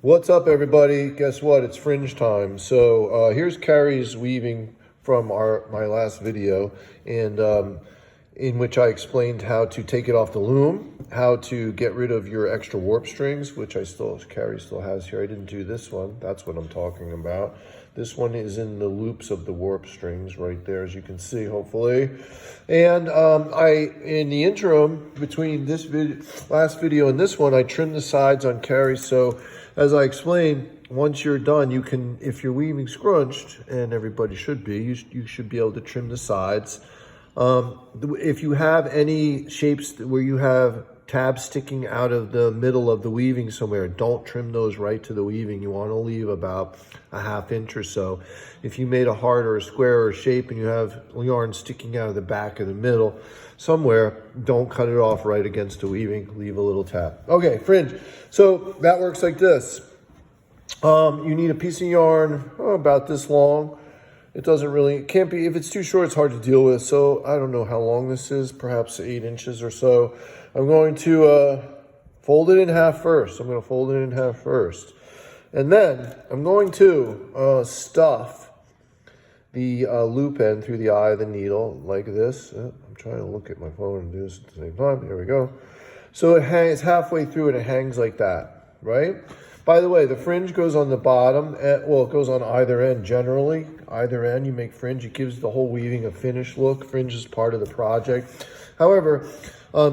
What's up, everybody? Guess what? It's fringe time. So here's Carrie's weaving from my last video, and in which I explained how to take it off the loom, how to get rid of your extra warp strings, which Carrie still has here. I didn't do this one. That's what I'm talking about. This one is in the loops of the warp strings right there, as you can see, hopefully. And in the interim between this last video and this one, I trimmed the sides on Carrie. So as I explained, once you're done, you can, if you're weaving scrunched, and everybody should be, you should be able to trim the sides. If you have any shapes where you have tabs sticking out of the middle of the weaving somewhere, don't trim those right to the weaving. You want to leave about a ½ inch or so. If you made a heart or a square or a shape and you have yarn sticking out of the back of the middle somewhere, don't cut it off right against the weaving. Leave a little tab. Okay, fringe. So that works like this. You need a piece of yarn about this long. It can't be, if it's too short, it's hard to deal with. So I don't know how long this is, perhaps 8 inches or so. I'm going to fold it in half first. And then I'm going to stuff the loop end through the eye of the needle like this. I'm trying to look at my phone and do this at the same time. Here we go. So it's halfway through and it hangs like that, right? By the way, the fringe goes on the bottom. It goes on either end generally. Either end, you make fringe. It gives the whole weaving a finished look. Fringe is part of the project. However,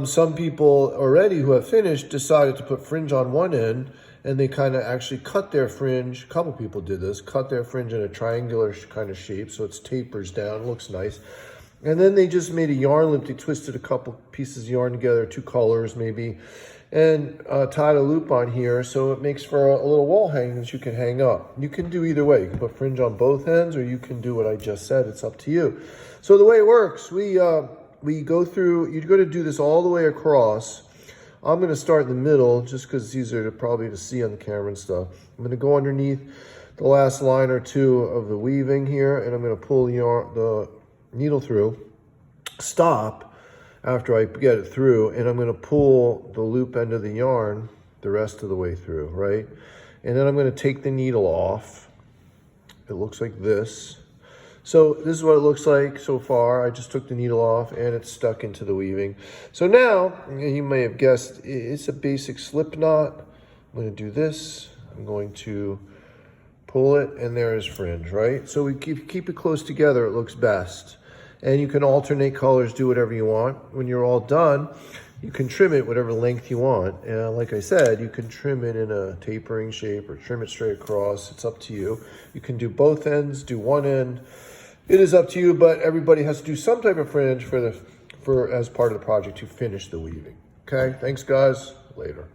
some people already who have finished decided to put fringe on one end, and they kind of actually cut their fringe. A couple people did this, cut their fringe in a triangular kind of shape, so it tapers down, looks nice. And then they just made a yarn loop. They twisted a couple pieces of yarn together, 2 colors maybe, and tied a loop on here, so it makes for a little wall hanging that you can hang up. You can do either way. You can put fringe on both ends, or you can do what I just said. It's up to you. So the way it works, we go through, you're going to do this all the way across. I'm going to start in the middle just because it's easier to see on the camera and stuff. I'm going to go underneath the last line or two of the weaving here, and I'm going to pull the needle through, stop after I get it through, and I'm going to pull the loop end of the yarn the rest of the way through, right? And then I'm going to take the needle off. It looks like this. So this is what it looks like so far. I just took the needle off and it's stuck into the weaving. So now, you may have guessed, it's a basic slip knot. I'm going to do this. I'm going to pull it, and there is fringe, right? So if you keep it close together, it looks best. And you can alternate colors, do whatever you want. When you're all done, you can trim it whatever length you want. And like I said, you can trim it in a tapering shape or trim it straight across. It's up to you. You can do both ends, do one end. It is up to you, but everybody has to do some type of fringe as part of the project to finish the weaving. Okay, thanks guys, later.